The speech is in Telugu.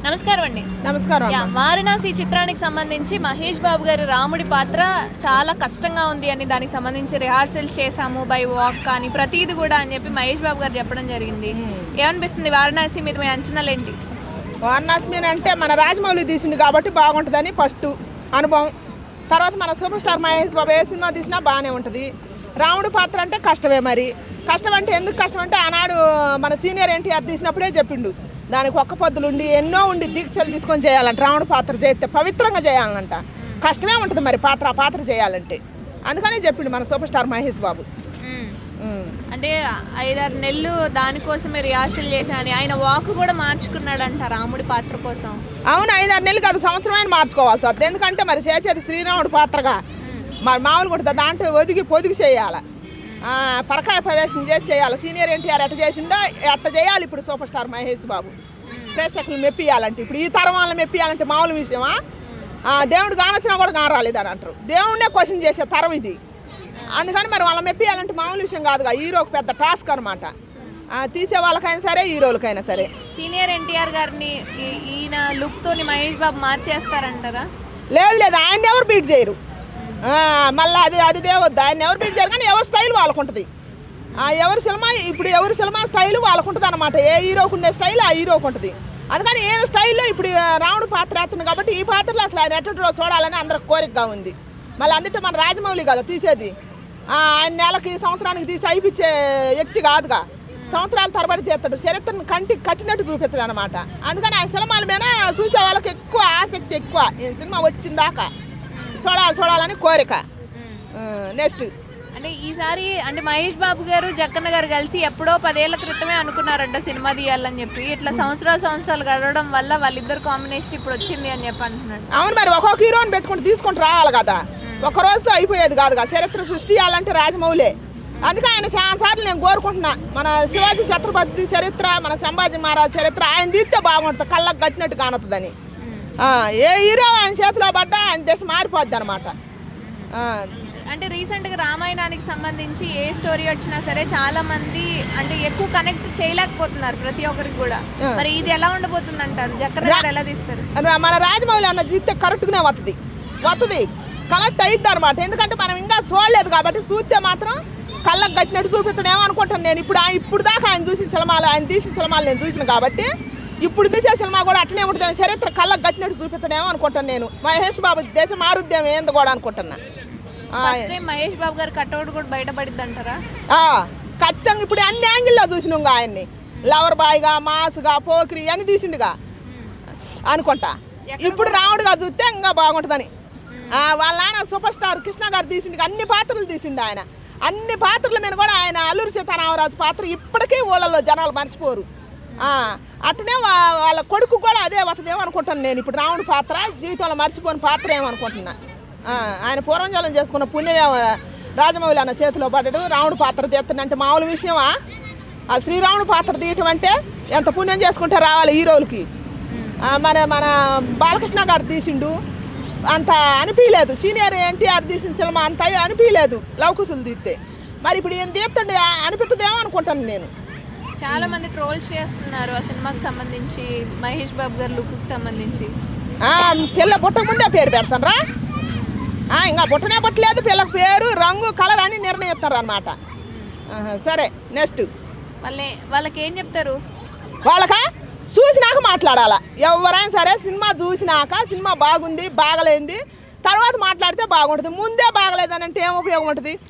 నమస్కారం అండి. నమస్కారం. వారణాసి చిత్రానికి సంబంధించి మహేష్ బాబు గారి రాముడి పాత్ర చాలా కష్టంగా ఉంది అని దానికి సంబంధించి రిహార్సల్స్ చేశాము బై వాక్ కానీ ప్రతిది కూడా అని చెప్పి మహేష్ బాబు గారు చెప్పడం జరిగింది. ఏమనిపిస్తుంది వారణాసి మీద మీ అంచనాలు ఏంటి? వారణాసి మీద అంటే మన రాజమౌళి తీసింది కాబట్టి బాగుంటుందని ఫస్ట్ అనుభవం. తర్వాత మన సూపర్ స్టార్ మహేష్ బాబు ఏ సినిమా తీసినా బాగానే ఉంటుంది. రాముడి పాత్ర అంటే కష్టమే. మరి కష్టం అంటే ఎందుకు కష్టం అంటే ఆనాడు మన సీనియర్ ఎన్టీఆర్ తీసినప్పుడే చెప్పిండు దానికి ఒక్క పొద్దులు ఉండి ఎన్నో ఉండి దీక్షలు తీసుకొని చేయాలంట. రాముడు పాత్ర చేస్తే పవిత్రంగా చేయాలంట. కష్టమే ఉంటుంది మరి పాత్ర చేయాలంటే. అందుకనే చెప్పిండు మన సూపర్ స్టార్ మహేష్ బాబు. అంటే 5-6 నెలలు దానికోసమే రిహార్సల్ చేశాను. ఆయన వాక్ కూడా మార్చుకున్నాడంట రాముడి పాత్ర కోసం. అవును, 5-6 నెలలు కాదు, సంవత్సరం అయినా మార్చుకోవాల్సి వస్తుంది. ఎందుకంటే మరి చేసేది శ్రీరాముడు పాత్రగా మరి మామూలు కూడా దాంట్లో పొదిగి చేయాలి. పరకాయ ప్రవేశం చేసి చేయాలి. సీనియర్ ఎన్టీఆర్ ఎట్ట చేసిండో ఎట్ట చేయాలి ఇప్పుడు సూపర్ స్టార్ మహేష్ బాబు. ప్రేక్షకులు మెప్పియాలంటే ఇప్పుడు ఈ తరం వాళ్ళని మెప్పియాలంటే మామూలు విషయమా? దేవుడు కానొచ్చినా కూడా కానరాలేదు అని అంటారు. దేవుడినే క్వశ్చన్ చేసే తరం ఇది. అందుకని మరి వాళ్ళని మెప్పియాలంటే మామూలు విషయం కాదుగా. హీరోకి పెద్ద టాస్క్ అనమాట. తీసే వాళ్ళకైనా సరే హీరోలకైనా సరే. సీనియర్ ఎన్టీఆర్ గారిని ఈయన లుక్ తోని మహేష్ బాబు మార్చేస్తారంటారా? లేదు, ఆయన ఎవరు బీట్ చేయరు. మళ్ళీ అది దేవద్దు, ఆయన ఎవరు బీట్ చేయరు. కానీ ఎవరి స్టైల్ వాళ్ళకుంటుంది. ఎవరి సినిమా స్టైల్ వాళ్ళకుంటుంది అనమాట. ఏ హీరోకు ఉండే స్టైల్ ఆ హీరోకు ఉంటుంది. అందుకని ఏ స్టైల్లో ఇప్పుడు రాముడు పాత్ర వేస్తుంది కాబట్టి ఈ పాత్రలో అసలు ఆయన ఎట్టుంటో చూడాలని అందరికి కోరికగా ఉంది. మళ్ళీ అందుకే మన రాజమౌళి కదా తీసేది. ఆయన నెలకి సంవత్సరానికి తీసి అయిపించే వ్యక్తి కాదుగా. సంవత్సరాల తరబడి చేస్తాడు. చరిత్రను కంటికి కట్టినట్టు చూపిస్తాడు అనమాట. అందుకని ఆయన సినిమాల మీద చూసే వాళ్ళకి ఎక్కువ ఆసక్తి ఎక్కువ. ఈ సినిమా వచ్చిందాకా చూడాలని కోరిక. నెక్స్ట్ అంటే ఈసారి అంటే మహేష్ బాబు గారు జక్కన్న గారు కలిసి ఎప్పుడో 10 ఏళ్ల క్రితమే అనుకున్నారంట సినిమా తీయాలని చెప్పి. ఇట్లా సంవత్సరాలు గడవడం వల్ల వాళ్ళిద్దరు కాంబినేషన్ ఇప్పుడు వచ్చింది అని చెప్పి అంటున్నాడు. అవును, మరి ఒక్కొక్క హీరోని తీసుకుంటూ రావాలి కదా. ఒక రోజుతో అయిపోయేది కాదుగా. చరిత్ర సృష్టియాలంటే రాజమౌళే. అందుకే ఆయన చాలా సార్లు నేను కోరుకుంటున్నా మన శివాజీ ఛత్రపతి చరిత్ర, మన సంభాజీ మహారాజ్ చరిత్ర ఆయన తీస్తే బాగుంటుంది, కళ్ళకు కట్టినట్టు కానొస్తుందని. ఏ హీరో ఆయన చేతిలో పడ్డా ఆయన దేశం మారిపోద్ది అనమాట. అంటే రీసెంట్గా రామాయణానికి సంబంధించి ఏ స్టోరీ వచ్చినా సరే చాలా మంది అంటే ఎక్కువ కనెక్ట్ చేయలేకపోతున్నారు ప్రతి ఒక్కరికి కూడా. మరి ఇది ఎలా ఉండబోతుంది అంటారు? జక్కన్న గారు ఎలా తీస్తారు? మన రాజమౌళి అన్న తీస్తే కరెక్ట్గానే వస్తుంది, కనెక్ట్ అయ్యిద్ది అనమాట. ఎందుకంటే మనం ఇంకా చూడలేదు కాబట్టి చూస్తే మాత్రం కళ్ళకు కట్టినట్టు చూపిస్తాడేమో అనుకుంటాను నేను. ఇప్పుడు దాకా ఆయన తీసిన సినిమాలు నేను చూసిన కాబట్టి ఇప్పుడు తీసే సినిమా కూడా అట్లనే ఉంటుంది. చరిత్ర కళ్ళకు కట్టినట్టు చూపిస్తాడేమో అనుకుంటాను నేను. మహేష్ బాబు దేశం మారుద్దేమో ఏంది కూడా అనుకుంటున్నా. మహేష్ బాబు గారు కట్అవుట్ కూడా బయటపడిద్ది అంటారా? ఖచ్చితంగా. ఇప్పుడు అన్ని యాంగిల్లో చూసినాగా ఆయన్ని. లవర్ బాయ్గా, మాస్గా, పోకిరి అని తీసిండుగా అనుకుంటా. ఇప్పుడు రాముడుగా చూస్తే ఇంకా బాగుంటుందని. వాళ్ళ నాన్న సూపర్ స్టార్ కృష్ణ గారు తీసిండు. అన్ని పాత్రలు తీసిండు ఆయన. అన్ని పాత్రల మీద కూడా ఆయన అల్లూరి సీతారామరాజు పాత్ర ఇప్పటికీ ఊళ్ళల్లో జనాలు మర్చిపోరు. అట్లనే వాళ్ళ కొడుకు కూడా అదే వస్తుందేమో అనుకుంటాను నేను. ఇప్పుడు రాముడు పాత్ర జీవితంలో మర్చిపోని పాత్ర ఏమనుకుంటున్నా. ఆయన పూర్వజలం చేసుకున్న పుణ్యమే రాజమౌళి అన్న చేతిలో పడ్డాడు. రాముడు పాత్ర తీస్తుందంటే మామూలు విషయమా? ఆ శ్రీరాముడు పాత్ర తీయటం అంటే ఎంత పుణ్యం చేసుకుంటే రావాలి హీరోలకి. మన బాలకృష్ణ గారు తీసిండు, అంత అనిపించలేదు. సీనియర్ ఎన్టీఆర్ తీసిన సినిమా అంత అనిపించలేదు లవకుశులు తీస్తే. మరి ఇప్పుడు ఏం తీస్తుండే అనిపిస్తుందేమో అనుకుంటాను నేను. చాలా మంది ట్రోల్స్ చేస్తున్నారు ఆ సినిమాకి సంబంధించి, మహేష్ బాబు గారి లుక్కి సంబంధించి. పిల్ల పుట్టక ముందే పేరు పెడతానరా? ఇంకా పుట్టనే పుట్టలేదు, పిల్లకి పేరు, రంగు, కలర్ అని నిర్ణయిస్తారు అనమాట. సరే, నెక్స్ట్ వాళ్ళకి ఏం చెప్తారు? వాళ్ళకా చూసినాక మాట్లాడాలా. ఎవరైనా సరే సినిమా చూసినాక సినిమా బాగుంది బాగలేంది తర్వాత మాట్లాడితే బాగుంటుంది. ముందే బాగలేదని అంటే ఏం ఉపయోగం ఉంటుంది?